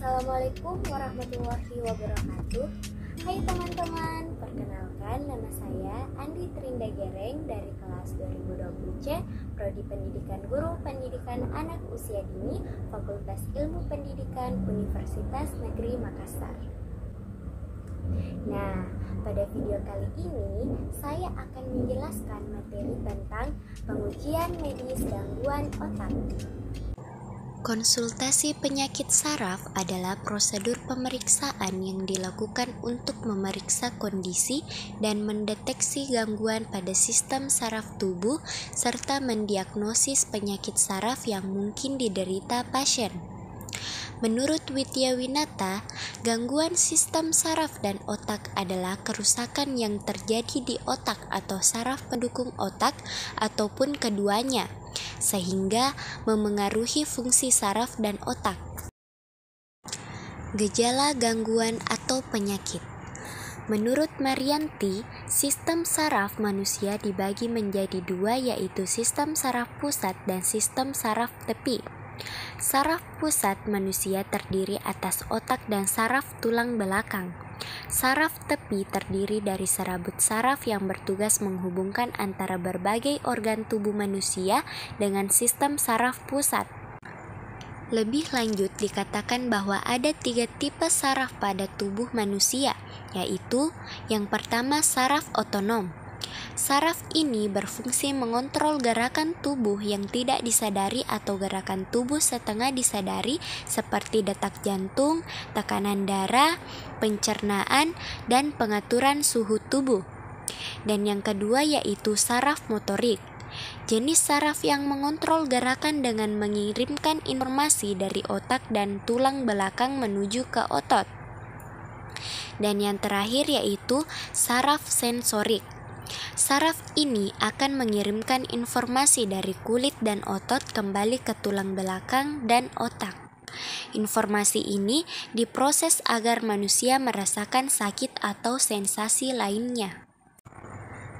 Assalamualaikum warahmatullahi wabarakatuh. Hai teman-teman, perkenalkan nama saya Andi Trinda Gereng dari kelas 2020C, Prodi Pendidikan Guru Pendidikan Anak Usia Dini, Fakultas Ilmu Pendidikan Universitas Negeri Makassar. Nah, pada video kali ini saya akan menjelaskan materi tentang pengujian medis gangguan otak. Konsultasi penyakit saraf adalah prosedur pemeriksaan yang dilakukan untuk memeriksa kondisi dan mendeteksi gangguan pada sistem saraf tubuh serta mendiagnosis penyakit saraf yang mungkin diderita pasien. Menurut Widyawinata, gangguan sistem saraf dan otak adalah kerusakan yang terjadi di otak atau saraf pendukung otak ataupun keduanya, sehingga memengaruhi fungsi saraf dan otak. Gejala gangguan atau penyakit. Menurut Marianti, sistem saraf manusia dibagi menjadi dua, yaitu sistem saraf pusat dan sistem saraf tepi. Saraf pusat manusia terdiri atas otak dan saraf tulang belakang. Saraf tepi terdiri dari serabut saraf yang bertugas menghubungkan antara berbagai organ tubuh manusia dengan sistem saraf pusat. Lebih lanjut dikatakan bahwa ada 3 tipe saraf pada tubuh manusia, yaitu yang pertama saraf otonom. Saraf ini berfungsi mengontrol gerakan tubuh yang tidak disadari atau gerakan tubuh setengah disadari seperti detak jantung, tekanan darah, pencernaan, dan pengaturan suhu tubuh. Dan yang kedua yaitu saraf motorik. Jenis saraf yang mengontrol gerakan dengan mengirimkan informasi dari otak dan tulang belakang menuju ke otot. Dan yang terakhir yaitu saraf sensorik. Saraf ini akan mengirimkan informasi dari kulit dan otot kembali ke tulang belakang dan otak. Informasi ini diproses agar manusia merasakan sakit atau sensasi lainnya.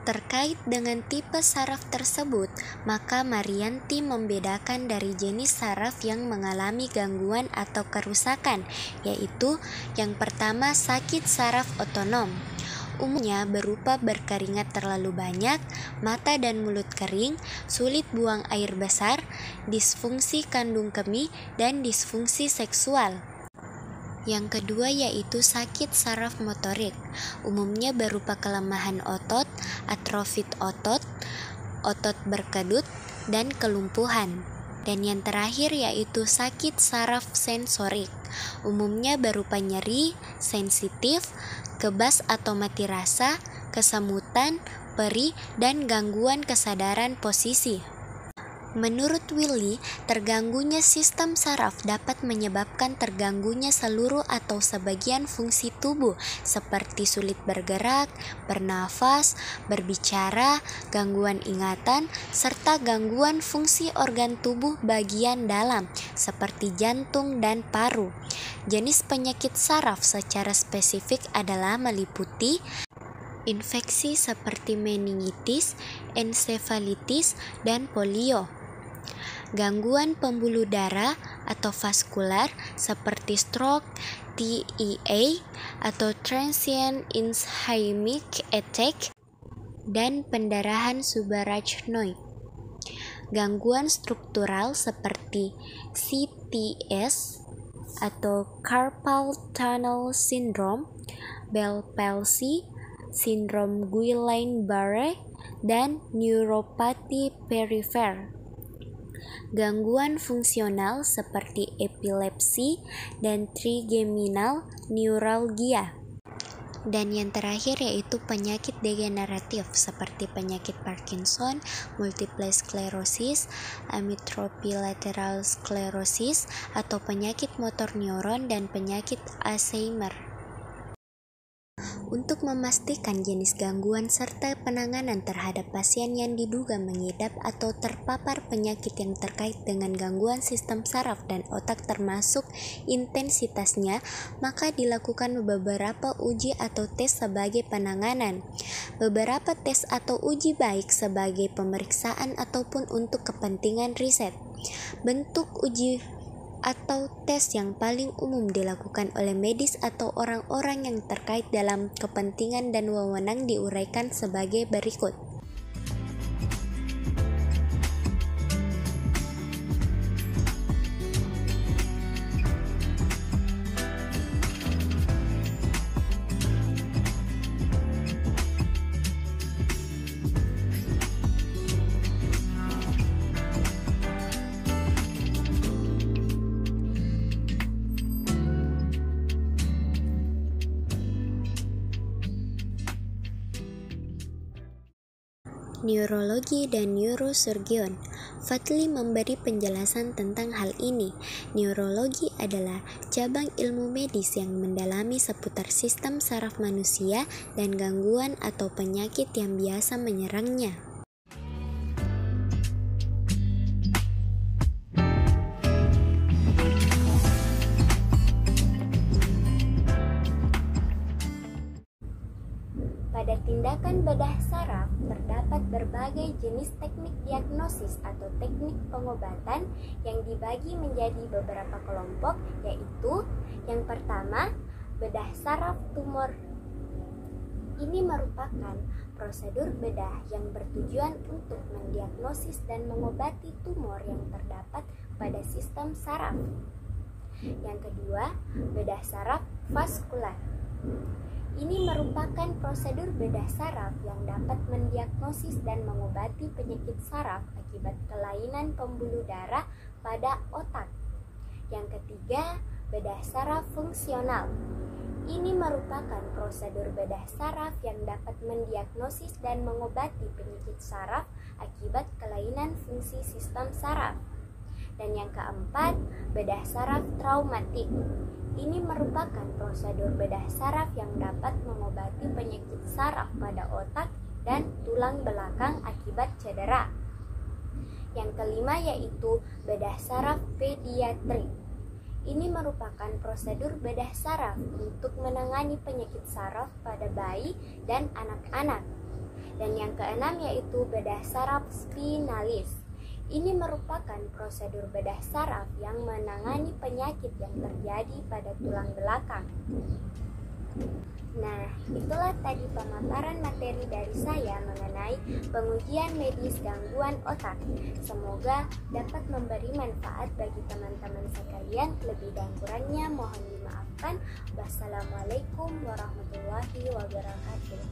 Terkait dengan tipe saraf tersebut, maka Marianti membedakan dari jenis saraf yang mengalami gangguan atau kerusakan, yaitu yang pertama sakit saraf otonom. Umumnya berupa berkeringat terlalu banyak, mata dan mulut kering, sulit buang air besar, disfungsi kandung kemih, dan disfungsi seksual. Yang kedua yaitu sakit saraf motorik. Umumnya berupa kelemahan otot, atrofi otot, otot berkedut, dan kelumpuhan. Dan yang terakhir yaitu sakit saraf sensorik. Umumnya berupa nyeri, sensitif, kebas atau mati rasa, kesemutan, perih, dan gangguan kesadaran posisi. Menurut Willy, terganggunya sistem saraf dapat menyebabkan terganggunya seluruh atau sebagian fungsi tubuh seperti sulit bergerak, bernafas, berbicara, gangguan ingatan, serta gangguan fungsi organ tubuh bagian dalam seperti jantung dan paru. Jenis penyakit saraf secara spesifik adalah meliputi infeksi seperti meningitis, ensefalitis, dan polio. Gangguan pembuluh darah atau vaskular seperti stroke, TIA atau transient ischemic attack, dan pendarahan subarachnoid. Gangguan struktural seperti CTS atau carpal tunnel syndrome, Bell palsy, sindrom Guillain-Barré, dan neuropati perifer. Gangguan fungsional seperti epilepsi dan trigeminal neuralgia. Dan yang terakhir yaitu penyakit degeneratif seperti penyakit Parkinson, multiple sclerosis, amyotrophy lateral sclerosis, atau penyakit motor neuron dan penyakit Alzheimer. Untuk memastikan jenis gangguan serta penanganan terhadap pasien yang diduga mengidap atau terpapar penyakit yang terkait dengan gangguan sistem saraf dan otak termasuk intensitasnya, maka dilakukan beberapa uji atau tes sebagai penanganan. Beberapa tes atau uji baik sebagai pemeriksaan ataupun untuk kepentingan riset. Bentuk uji atau tes yang paling umum dilakukan oleh medis atau orang-orang yang terkait dalam kepentingan dan wewenang diuraikan sebagai berikut. Neurologi dan neurosurgeon. Fadli memberi penjelasan tentang hal ini. Neurologi adalah cabang ilmu medis yang mendalami seputar sistem saraf manusia dan gangguan atau penyakit yang biasa menyerangnya. Pada tindakan bedah saraf, terdapat berbagai jenis teknik diagnosis atau teknik pengobatan yang dibagi menjadi beberapa kelompok, yaitu yang pertama, bedah saraf tumor. Ini merupakan prosedur bedah yang bertujuan untuk mendiagnosis dan mengobati tumor yang terdapat pada sistem saraf. Yang kedua, bedah saraf vaskular. Ini merupakan prosedur bedah saraf yang dapat mendiagnosis dan mengobati penyakit saraf akibat kelainan pembuluh darah pada otak. Yang ketiga, bedah saraf fungsional. Ini merupakan prosedur bedah saraf yang dapat mendiagnosis dan mengobati penyakit saraf akibat kelainan fungsi sistem saraf. Dan yang keempat, bedah saraf traumatik. Ini merupakan prosedur bedah saraf yang dapat mengobati penyakit saraf pada otak dan tulang belakang akibat cedera. Yang kelima yaitu bedah saraf pediatrik. Ini merupakan prosedur bedah saraf untuk menangani penyakit saraf pada bayi dan anak-anak. Dan yang keenam yaitu bedah saraf spinalis. Ini merupakan prosedur bedah saraf yang menangani penyakit yang terjadi pada tulang belakang. Nah, itulah tadi pemaparan materi dari saya mengenai pengujian medis gangguan otak. Semoga dapat memberi manfaat bagi teman-teman sekalian. Lebih dan kurangnya mohon dimaafkan. Wassalamualaikum warahmatullahi wabarakatuh.